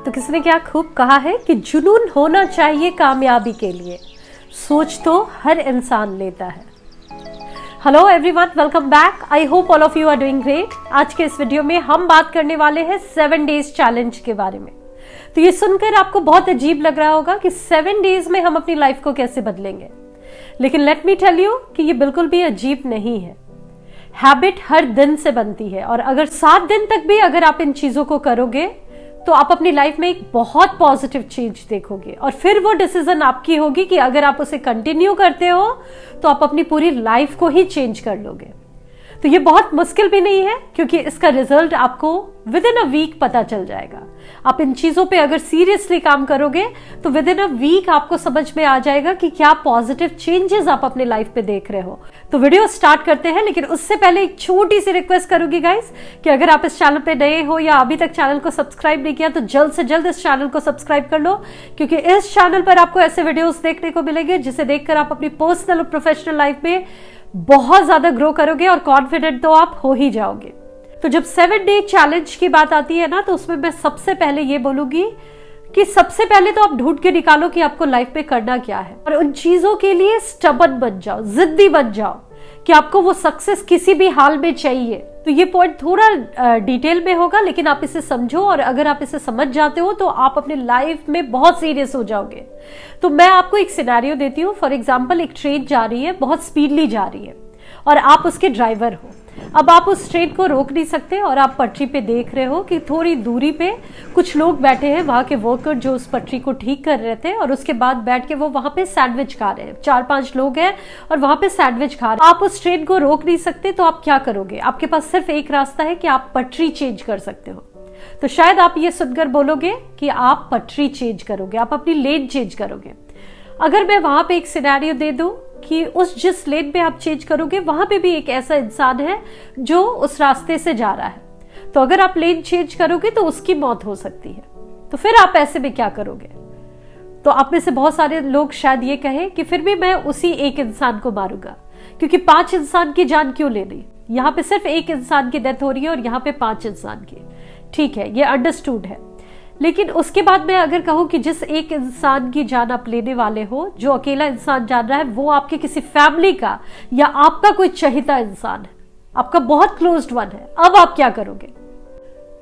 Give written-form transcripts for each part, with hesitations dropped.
तो किसी ने क्या खूब कहा है कि जुनून होना चाहिए कामयाबी के लिए, सोच तो हर इंसान लेता है। Hello everyone, welcome back. I hope all of you are doing great. आज के इस वीडियो में हम बात करने वाले हैं 7 डेज चैलेंज के बारे में। तो ये सुनकर आपको बहुत अजीब लग रहा होगा कि 7 डेज में हम अपनी लाइफ को कैसे बदलेंगे, लेकिन लेट मी टेल यू कि ये बिल्कुल भी अजीब नहीं है। हैबिट हर दिन से बनती है और अगर 7 दिन तक भी अगर आप इन चीजों को करोगे तो आप अपनी लाइफ में एक बहुत पॉजिटिव चेंज देखोगे और फिर वो डिसीजन आपकी होगी कि अगर आप उसे कंटिन्यू करते हो तो आप अपनी पूरी लाइफ को ही चेंज कर लोगे। तो ये बहुत मुश्किल भी नहीं है क्योंकि इसका रिजल्ट आपको विद इन अ वीक पता चल जाएगा। आप इन चीजों पे अगर सीरियसली काम करोगे तो विद इन अ वीक आपको समझ में आ जाएगा कि क्या पॉजिटिव चेंजेस आप अपने लाइफ पे देख रहे हो। तो वीडियो स्टार्ट करते हैं, लेकिन उससे पहले एक छोटी सी रिक्वेस्ट करूंगी गाइस कि अगर आप इस चैनल पे नए हो या अभी तक चैनल को सब्सक्राइब नहीं किया तो जल्द से जल्द इस चैनल को सब्सक्राइब कर लो, क्योंकि इस चैनल पर आपको ऐसे वीडियोस देखने को मिलेंगे जिसे देखकर आप अपनी पर्सनल और प्रोफेशनल लाइफ में बहुत ज्यादा ग्रो करोगे और कॉन्फिडेंट तो आप हो ही जाओगे। तो जब 7 डे चैलेंज की बात आती है ना, तो उसमें मैं सबसे पहले ये बोलूंगी कि सबसे पहले तो आप ढूंढ के निकालो कि आपको लाइफ में करना क्या है और उन चीजों के लिए स्टबर्न बन जाओ, जिद्दी बन जाओ कि आपको वो सक्सेस किसी भी हाल में चाहिए। तो ये पॉइंट थोड़ा डिटेल में होगा, लेकिन आप इसे समझो और अगर आप इसे समझ जाते हो तो आप अपनी लाइफ में बहुत सीरियस हो जाओगे। तो मैं आपको एक सिनेरियो देती हूँ। फॉर एग्जाम्पल, एक ट्रेन जा रही है, बहुत स्पीडली जा रही है और आप उसके ड्राइवर हो। अब आप उस ट्रेन को रोक नहीं सकते और आप पटरी पे देख रहे हो कि थोड़ी दूरी पे कुछ लोग बैठे हैं, वहां के वर्कर जो उस पटरी को ठीक कर रहे थे, और उसके बाद बैठ के वो वहां पे सैंडविच खा रहे हैं। 4-5 लोग हैं और वहां पे सैंडविच खा रहे हैं। आप उस ट्रेन को रोक नहीं सकते, तो आप क्या करोगे? आपके पास सिर्फ एक रास्ता है कि आप पटरी चेंज कर सकते हो। तो शायद आप ये सुनकर बोलोगे कि आप पटरी चेंज करोगे, आप अपनी लेन चेंज करोगे। अगर मैं वहां पे एक सिनेरियो दे दूं कि उस जिस लेन पे आप चेंज करोगे वहां पे भी एक ऐसा इंसान है जो उस रास्ते से जा रहा है, तो अगर आप लेन चेंज करोगे तो उसकी मौत हो सकती है। तो फिर आप ऐसे में क्या करोगे? तो आप में से बहुत सारे लोग शायद ये कहें कि फिर भी मैं उसी एक इंसान को मारूंगा, क्योंकि 5 इंसान की जान क्यों लेनी? यहाँ पे सिर्फ एक इंसान की डेथ हो रही है और यहाँ पे 5 इंसान की। ठीक है, ये अंडरस्टूड है, लेकिन उसके बाद मैं अगर कहूं कि जिस एक इंसान की जान आप लेने वाले हो, जो अकेला इंसान जान रहा है, वो आपके किसी फैमिली का या आपका कोई चहेता इंसान है, आपका बहुत क्लोज्ड वन है, अब आप क्या करोगे?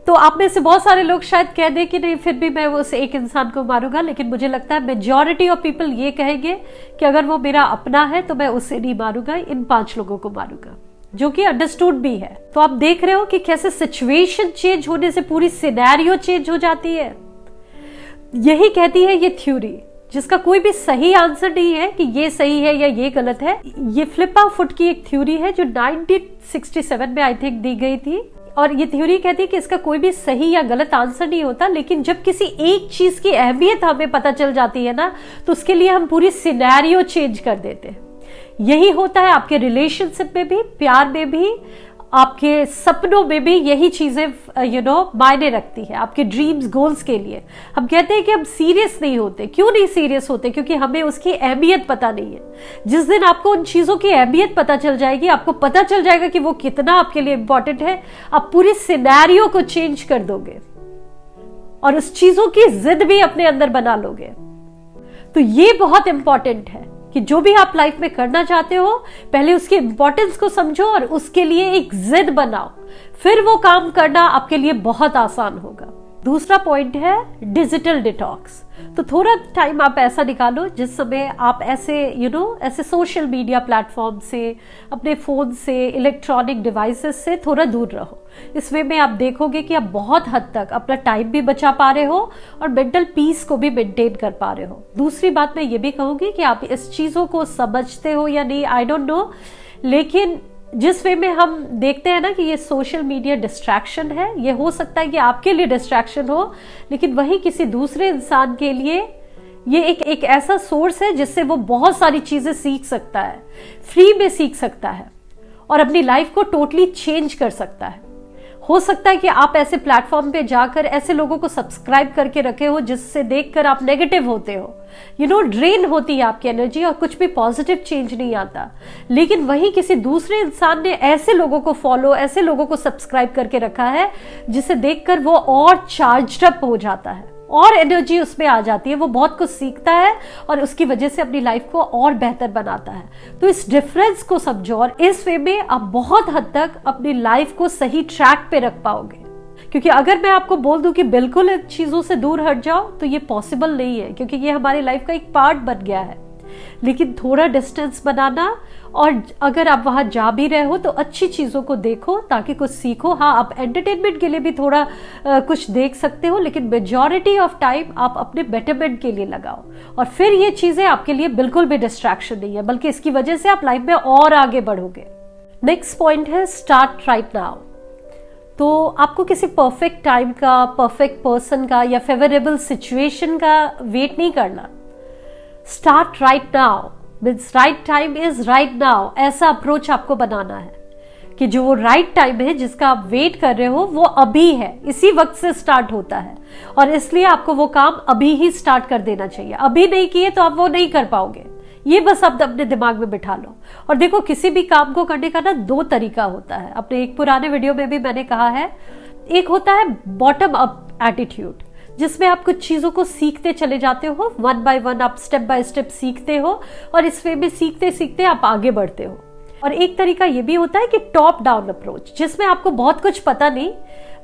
तो आप में से बहुत सारे लोग शायद कह दें कि नहीं, फिर भी मैं उस एक इंसान को मारूंगा, लेकिन मुझे लगता है मेजॉरिटी ऑफ पीपल ये कहेंगे कि अगर वो मेरा अपना है तो मैं उसे नहीं मारूंगा, इन 5 लोगों को मारूंगा, जो कि अंडरस्टूड भी है। तो आप देख रहे हो कि कैसे सिचुएशन चेंज होने से पूरी सिनेरियो चेंज हो जाती है। यही कहती है ये थ्योरी, जिसका कोई भी सही आंसर नहीं है कि ये सही है या ये गलत है। ये फ्लिपा फुट की एक थ्योरी है जो 1967 में आई थिंक दी गई थी, और ये थ्योरी कहती है कि इसका कोई भी सही या गलत आंसर नहीं होता, लेकिन जब किसी एक चीज की अहमियत हमें पता चल जाती है ना, तो उसके लिए हम पूरी सिनेरियो चेंज कर देते हैं। यही होता है आपके रिलेशनशिप में भी, प्यार में भी, आपके सपनों में भी यही चीजें मायने रखती है, आपके ड्रीम्स गोल्स के लिए। हम कहते हैं कि हम सीरियस नहीं होते। क्यों नहीं सीरियस होते? क्योंकि हमें उसकी अहमियत पता नहीं है। जिस दिन आपको उन चीजों की अहमियत पता चल जाएगी, आपको पता चल जाएगा कि वो कितना आपके लिए इंपॉर्टेंट है, आप पूरी सिनेरियो को चेंज कर दोगे और उस चीजों की जिद भी अपने अंदर बना लोगे। तो ये बहुत इंपॉर्टेंट है कि जो भी आप लाइफ में करना चाहते हो, पहले उसकी इंपॉर्टेंस को समझो और उसके लिए एक जिद बनाओ, फिर वो काम करना आपके लिए बहुत आसान होगा। दूसरा पॉइंट है डिजिटल डिटॉक्स। तो थोड़ा टाइम आप ऐसा निकालो जिस समय आप ऐसे ऐसे सोशल मीडिया प्लेटफॉर्म से, अपने फोन से, इलेक्ट्रॉनिक डिवाइसेस से थोड़ा दूर रहो। इस वे में आप देखोगे कि आप बहुत हद तक अपना टाइम भी बचा पा रहे हो और मेंटल पीस को भी मेंटेन कर पा रहे हो। दूसरी बात मैं ये भी कहूंगी कि आप इस चीजों को समझते हो या नहीं, आई डोंट नो, लेकिन जिस वे में हम देखते हैं ना कि ये सोशल मीडिया डिस्ट्रैक्शन है, ये हो सकता है कि आपके लिए डिस्ट्रैक्शन हो, लेकिन वही किसी दूसरे इंसान के लिए ये एक ऐसा सोर्स है जिससे वो बहुत सारी चीजें सीख सकता है, फ्री में सीख सकता है और अपनी लाइफ को टोटली चेंज कर सकता है। हो सकता है कि आप ऐसे प्लेटफॉर्म पे जाकर ऐसे लोगों को सब्सक्राइब करके रखे हो जिससे देखकर आप नेगेटिव होते हो, ड्रेन होती है आपकी एनर्जी और कुछ भी पॉजिटिव चेंज नहीं आता। लेकिन वही किसी दूसरे इंसान ने ऐसे लोगों को फॉलो, ऐसे लोगों को सब्सक्राइब करके रखा है जिसे देखकर वो और चार्ज्ड अप हो जाता है। और एनर्जी उसमें आ जाती है, वो बहुत कुछ सीखता है और उसकी वजह से अपनी लाइफ को और बेहतर बनाता है। तो इस डिफरेंस को समझो और इस वे में आप बहुत हद तक अपनी लाइफ को सही ट्रैक पे रख पाओगे। क्योंकि अगर मैं आपको बोल दूं कि बिल्कुल इन चीजों से दूर हट जाओ तो ये पॉसिबल नहीं है, क्योंकि ये हमारी लाइफ का एक पार्ट बन गया है। लेकिन थोड़ा डिस्टेंस बनाना, और अगर आप वहां जा भी रहे हो तो अच्छी चीजों को देखो ताकि कुछ सीखो। हाँ, आप एंटरटेनमेंट के लिए भी थोड़ा कुछ देख सकते हो, लेकिन मेजॉरिटी ऑफ टाइम आप अपने बेटरमेंट के लिए लगाओ। और फिर ये चीजें आपके लिए बिल्कुल भी डिस्ट्रैक्शन नहीं है, बल्कि इसकी वजह से आप लाइफ में और आगे बढ़ोगे। नेक्स्ट पॉइंट है स्टार्ट राइट नाउ। तो आपको किसी परफेक्ट टाइम का, परफेक्ट पर्सन का या फेवरेबल सिचुएशन का वेट नहीं करना। Start right now means right time is right now. ऐसा अप्रोच आपको बनाना है कि जो वो राइट टाइम है जिसका आप वेट कर रहे हो वो अभी है, इसी वक्त से स्टार्ट होता है, और इसलिए आपको वो काम अभी ही स्टार्ट कर देना चाहिए। अभी नहीं किए तो आप वो नहीं कर पाओगे, ये बस आप अपने दिमाग में बिठा लो। और देखो, किसी भी काम को करने का ना दो तरीका होता है। अपने एक पुराने वीडियो में भी मैंने कहा है, एक होता है बॉटम अप एटीट्यूड, जिसमें आप कुछ चीजों को सीखते चले जाते हो, वन बाय वन आप स्टेप बाय स्टेप सीखते हो, और इस वे में सीखते सीखते आप आगे बढ़ते हो। और एक तरीका ये भी होता है कि टॉप डाउन अप्रोच, जिसमें आपको बहुत कुछ पता नहीं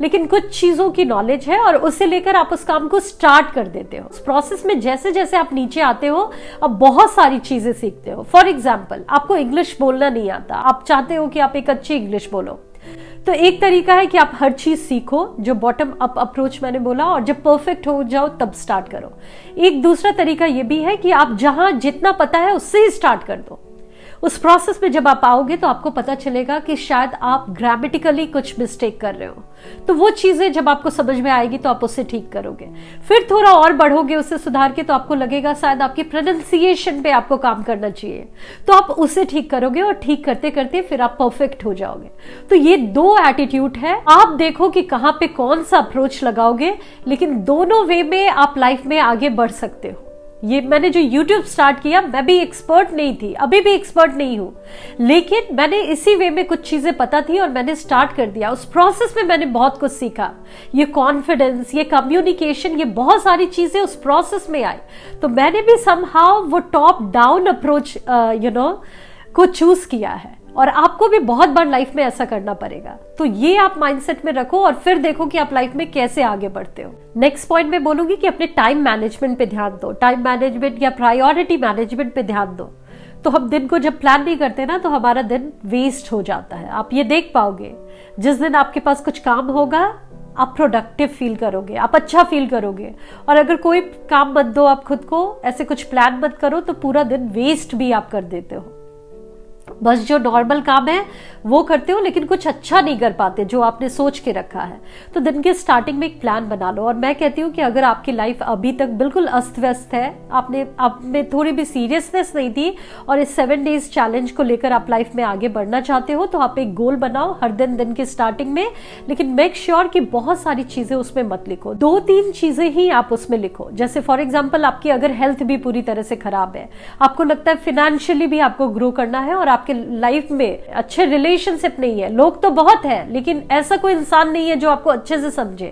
लेकिन कुछ चीजों की नॉलेज है और उसे लेकर आप उस काम को स्टार्ट कर देते हो। उस प्रोसेस में जैसे जैसे आप नीचे आते हो आप बहुत सारी चीजें सीखते हो। फॉर एग्जाम्पल, आपको इंग्लिश बोलना नहीं आता, आप चाहते हो कि आप एक अच्छी इंग्लिश बोलो, तो एक तरीका है कि आप हर चीज सीखो, जो बॉटम अप अप्रोच मैंने बोला, और जब परफेक्ट हो जाओ तब स्टार्ट करो। एक दूसरा तरीका यह भी है कि आप जहां जितना पता है उससे ही स्टार्ट कर दो। उस प्रोसेस में जब आप आओगे तो आपको पता चलेगा कि शायद आप ग्रामेटिकली कुछ मिस्टेक कर रहे हो, तो वो चीजें जब आपको समझ में आएगी तो आप उसे ठीक करोगे। फिर थोड़ा और बढ़ोगे उसे सुधार के, तो आपको लगेगा शायद आपकी प्रोनाउंसिएशन पे आपको काम करना चाहिए, तो आप उसे ठीक करोगे, और ठीक करते करते फिर आप परफेक्ट हो जाओगे। तो ये दो एटीट्यूड है, आप देखो कि कहाँ पे कौन सा अप्रोच लगाओगे, लेकिन दोनों वे में आप लाइफ में आगे बढ़ सकते हो। ये मैंने जो YouTube स्टार्ट किया, मैं भी एक्सपर्ट नहीं थी, अभी भी एक्सपर्ट नहीं हूं, लेकिन मैंने इसी वे में कुछ चीजें पता थी और मैंने स्टार्ट कर दिया। उस प्रोसेस में मैंने बहुत कुछ सीखा, ये कॉन्फिडेंस, ये कम्युनिकेशन, ये बहुत सारी चीजें उस प्रोसेस में आई। तो मैंने भी समहाउ वो टॉप डाउन अप्रोच को चूज किया है, और आपको भी बहुत बार लाइफ में ऐसा करना पड़ेगा। तो ये आप माइंडसेट में रखो और फिर देखो कि आप लाइफ में कैसे आगे बढ़ते हो। नेक्स्ट पॉइंट में बोलूंगी कि अपने टाइम मैनेजमेंट पे ध्यान दो। टाइम मैनेजमेंट या प्रायोरिटी मैनेजमेंट पे ध्यान दो। तो हम दिन को जब प्लान नहीं करते ना, तो हमारा दिन वेस्ट हो जाता है। आप ये देख पाओगे, जिस दिन आपके पास कुछ काम होगा आप प्रोडक्टिव फील करोगे, आप अच्छा फील करोगे। और अगर कोई काम मत दो आप खुद को, ऐसे कुछ प्लान मत करो, तो पूरा दिन वेस्ट भी आप कर देते हो। बस जो नॉर्मल काम है वो करते हो, लेकिन कुछ अच्छा नहीं कर पाते जो आपने सोच के रखा है। तो दिन के स्टार्टिंग में एक प्लान बना लो। और मैं कहती हूँ कि अगर आपकी लाइफ अभी तक बिल्कुल अस्त व्यस्त है, आप में थोड़ी भी सीरियसनेस नहीं थी, और इस 7 डेज चैलेंज को लेकर आप लाइफ में आगे बढ़ना चाहते हो, तो आप एक गोल बनाओ हर दिन की स्टार्टिंग में। लेकिन मेक श्योर कि बहुत सारी चीजें उसमें मत लिखो, 2-3 चीजें ही आप उसमें लिखो। जैसे फॉर एग्जाम्पल, आपकी अगर हेल्थ भी पूरी तरह से खराब है, आपको लगता है फाइनेंशियली भी आपको ग्रो करना है, और आपके लाइफ में अच्छे रिलेशनशिप नहीं है, लोग तो बहुत है लेकिन ऐसा कोई इंसान नहीं है जो आपको अच्छे से समझे,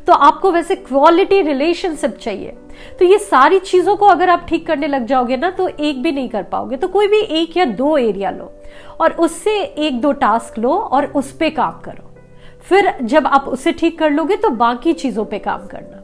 तो आपको वैसे क्वालिटी रिलेशनशिप चाहिए। तो ये सारी चीजों को अगर आप ठीक करने लग जाओगे ना, तो एक भी नहीं कर पाओगे। तो कोई भी 1 या 2 एरिया लो और उससे 1-2 टास्क लो और उस पे काम करो। फिर जब आप उसे ठीक कर लोगे तो बाकी चीजों पे काम करना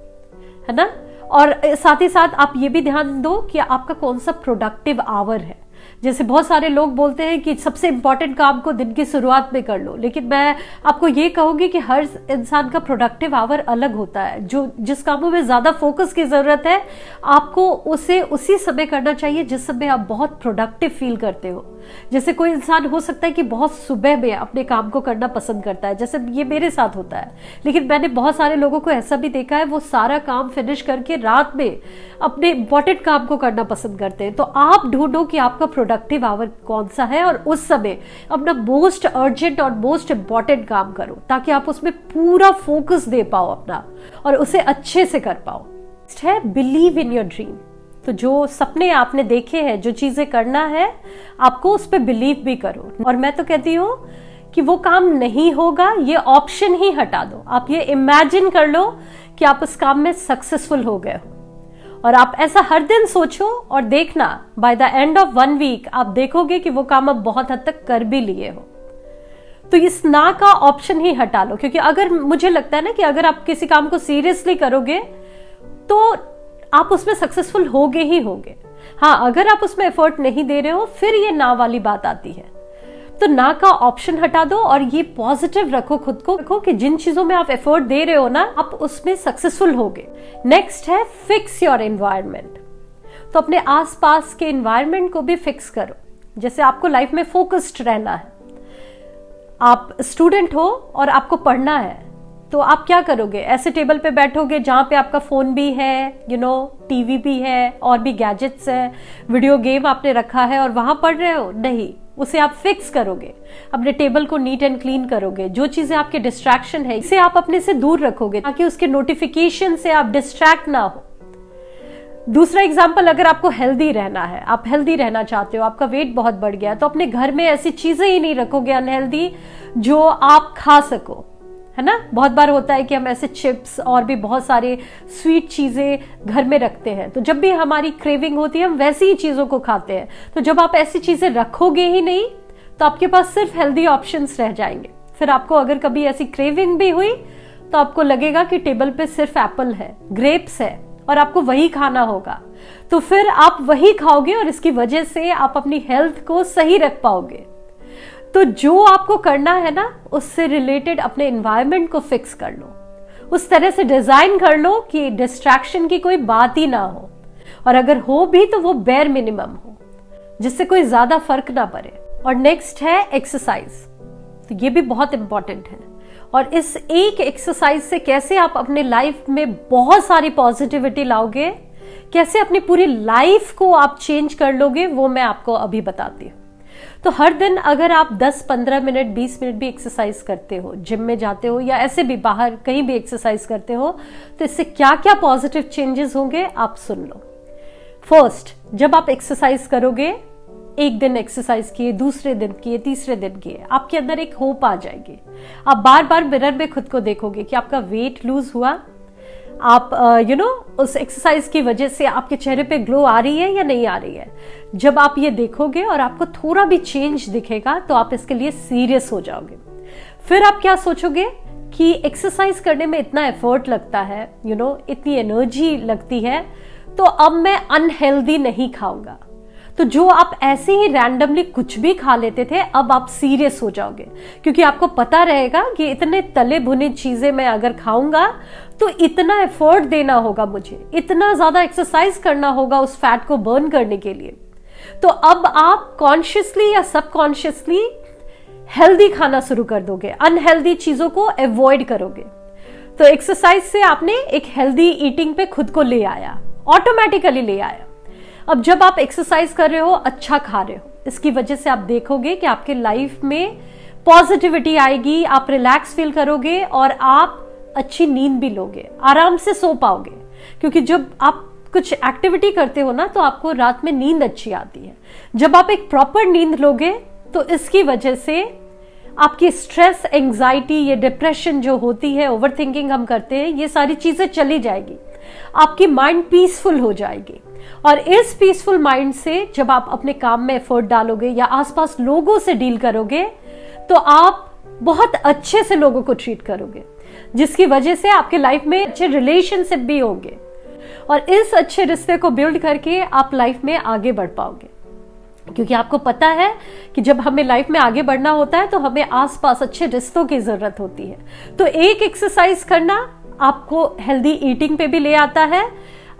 है ना। और साथ ही साथ आप ये भी ध्यान दो कि आपका कौन सा प्रोडक्टिव आवर है। जैसे बहुत सारे लोग बोलते हैं कि सबसे इंपॉर्टेंट काम को दिन की शुरुआत में कर लो, लेकिन मैं आपको ये कहूंगी कि हर इंसान का प्रोडक्टिव आवर अलग होता है। जिस कामों में ज्यादा फोकस की जरूरत है, आपको उसे उसी समय करना चाहिए जिस समय आप बहुत प्रोडक्टिव फील करते हो। जैसे कोई इंसान हो सकता है कि बहुत सुबह में अपने काम को करना पसंद करता है, जैसे ये मेरे साथ होता है, लेकिन मैंने बहुत सारे लोगों को ऐसा भी देखा है वो सारा काम फिनिश करके रात में अपने इंपॉर्टेंट काम को करना पसंद करते हैं। तो आप ढूंढो कि आपका प्रोडक्टिव आवर कौन सा है और उस समय अपना मोस्ट अर्जेंट और मोस्ट इंपॉर्टेंट काम करो, ताकि आप उसमें पूरा फोकस दे पाओ अपना और उसे अच्छे से कर पाओ। है बिलीव इन योर ड्रीम। तो जो सपने आपने देखे हैं, जो चीजें करना है, आपको उस पर बिलीव भी करो। और मैं तो कहती हूँ कि वो काम नहीं होगा ये ऑप्शन ही हटा दो। आप ये इमेजिन कर लो कि आप उस काम में सक्सेसफुल हो गए हो। और आप ऐसा हर दिन सोचो और देखना, by the end of 1 week आप देखोगे कि वो काम आप बहुत हद तक कर भी लिए हो। तो इस ना का ऑप्शन ही हटा लो, क्योंकि अगर मुझे लगता है ना कि अगर आप किसी काम को सीरियसली करोगे तो आप उसमें सक्सेसफुल होगे ही होगे। हाँ, अगर आप उसमें एफर्ट नहीं दे रहे हो फिर ये ना वाली बात आती है। तो ना का ऑप्शन हटा दो और ये पॉजिटिव रखो खुद को, रखो कि जिन चीजों में आप एफर्ट दे रहे हो ना, आप उसमें सक्सेसफुल होगे। नेक्स्ट है फिक्स योर एनवायरनमेंट। तो अपने आसपास के एनवायरनमेंट को भी फिक्स करो। जैसे आपको लाइफ में फोकस्ड रहना है, आप स्टूडेंट हो और आपको पढ़ना है, तो आप क्या करोगे? ऐसे टेबल पे बैठोगे जहां पे आपका फोन भी है, टीवी भी है और भी गैजेट्स है, वीडियो गेम आपने रखा है और वहां पढ़ रहे हो? नहीं, उसे आप फिक्स करोगे। अपने टेबल को नीट एंड क्लीन करोगे। जो चीजें आपके डिस्ट्रैक्शन है इसे आप अपने से दूर रखोगे ताकि उसके नोटिफिकेशन से आप डिस्ट्रैक्ट ना हो। दूसरा एग्जाम्पल, अगर आपको हेल्दी रहना है, आप हेल्दी रहना चाहते हो, आपका वेट बहुत बढ़ गया, तो अपने घर में ऐसी चीजें ही नहीं रखोगे अनहेल्दी जो आप खा सको, है ना। बहुत बार होता है कि हम ऐसे चिप्स और भी बहुत सारे स्वीट चीजें घर में रखते हैं, तो जब भी हमारी क्रेविंग होती है हम वैसी ही चीजों को खाते हैं। तो जब आप ऐसी चीजें रखोगे ही नहीं तो आपके पास सिर्फ हेल्दी ऑप्शंस रह जाएंगे। फिर आपको अगर कभी ऐसी क्रेविंग भी हुई तो आपको लगेगा कि टेबल पे सिर्फ एप्पल है, ग्रेप्स है और आपको वही खाना होगा। तो फिर आप वही खाओगे और इसकी वजह से आप अपनी हेल्थ को सही रख पाओगे। तो जो आपको करना है ना, उससे रिलेटेड अपने एनवायरनमेंट को फिक्स कर लो, उस तरह से डिजाइन कर लो कि डिस्ट्रैक्शन की कोई बात ही ना हो, और अगर हो भी तो वो बेयर मिनिमम हो, जिससे कोई ज्यादा फर्क ना पड़े। और नेक्स्ट है एक्सरसाइज। तो ये भी बहुत इंपॉर्टेंट है, और इस एक एक्सरसाइज से कैसे आप अपने लाइफ में बहुत सारी पॉजिटिविटी लाओगे, कैसे अपनी पूरी लाइफ को आप चेंज कर लोगे, वो मैं आपको अभी बताती हूँ। तो हर दिन अगर आप 10-15 मिनट 20 मिनट भी एक्सरसाइज करते हो, जिम में जाते हो या ऐसे भी बाहर कहीं भी एक्सरसाइज करते हो, तो इससे क्या क्या पॉजिटिव चेंजेस होंगे आप सुन लो। फर्स्ट, जब आप एक्सरसाइज करोगे, एक दिन एक्सरसाइज किए, दूसरे दिन किए, तीसरे दिन किए, आपके अंदर एक होप आ जाएगी। आप बार बार मिरर में खुद को देखोगे कि आपका वेट लूज हुआ, आप उस एक्सरसाइज की वजह से आपके चेहरे पे ग्लो आ रही है या नहीं आ रही है। जब आप ये देखोगे और आपको थोड़ा भी चेंज दिखेगा तो आप इसके लिए सीरियस हो जाओगे। फिर आप क्या सोचोगे कि एक्सरसाइज करने में इतना एफर्ट लगता है, इतनी एनर्जी लगती है, तो अब मैं अनहेल्दी नहीं खाऊंगा। तो जो आप ऐसे ही रैंडमली कुछ भी खा लेते थे, अब आप सीरियस हो जाओगे, क्योंकि आपको पता रहेगा कि इतने तले भुने चीजें मैं अगर खाऊंगा तो इतना एफर्ट देना होगा मुझे, इतना ज्यादा एक्सरसाइज करना होगा उस फैट को बर्न करने के लिए। तो अब आप कॉन्शियसली या सबकॉन्शियसली हेल्दी खाना शुरू कर दोगे, अनहेल्दी चीजों को अवॉइड करोगे। तो एक्सरसाइज से आपने एक हेल्दी ईटिंग पे खुद को ले आया, ऑटोमेटिकली ले आया। अब जब आप एक्सरसाइज कर रहे हो, अच्छा खा रहे हो, इसकी वजह से आप देखोगे कि आपके लाइफ में पॉजिटिविटी आएगी, आप रिलैक्स फील करोगे और आप अच्छी नींद भी लोगे, आराम से सो पाओगे। क्योंकि जब आप कुछ एक्टिविटी करते हो ना, तो आपको रात में नींद अच्छी आती है। जब आप एक प्रॉपर नींद लोगे तो इसकी वजह से आपकी स्ट्रेस, एंजाइटी, ये डिप्रेशन जो होती है, ओवरथिंकिंग हम करते हैं, ये सारी चीजें चली जाएगी। आपकी माइंड पीसफुल हो जाएगी, और इस पीसफुल माइंड से जब आप अपने काम में एफर्ट डालोगे या आसपास लोगों से डील करोगे, तो आप बहुत अच्छे से लोगों को ट्रीट करोगे, जिसकी वजह से आपके लाइफ में अच्छे रिलेशनशिप भी होंगे, और इस अच्छे रिश्ते को बिल्ड करके आप लाइफ में आगे बढ़ पाओगे। क्योंकि आपको पता है कि जब हमें लाइफ में आगे बढ़ना होता है तो हमें आसपास अच्छे रिश्तों की जरूरत होती है। तो एक एक्सरसाइज करना आपको हेल्दी ईटिंग पे भी ले आता है,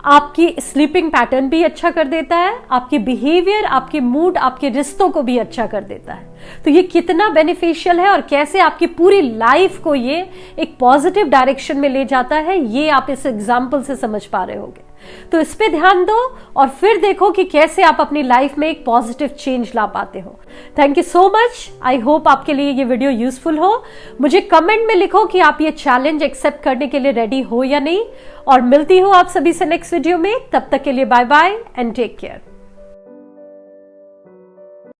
आपकी स्लीपिंग पैटर्न भी अच्छा कर देता है, आपके बिहेवियर, आपके मूड, आपके रिश्तों को भी अच्छा कर देता है। तो ये कितना बेनिफिशियल है और कैसे आपकी पूरी लाइफ को ये एक पॉजिटिव डायरेक्शन में ले जाता है, ये आप इस एग्जाम्पल से समझ पा रहे होंगे। तो इस पे ध्यान दो और फिर देखो कि कैसे आप अपनी लाइफ में एक पॉजिटिव चेंज ला पाते हो। Thank you so much. I hope आपके लिए ये वीडियो यूजफुल हो। मुझे कमेंट में लिखो कि आप ये चैलेंज एक्सेप्ट करने के लिए रेडी हो या नहीं, और मिलती हूँ आप सभी से नेक्स्ट वीडियो में। तब तक के लिए bye bye and take care.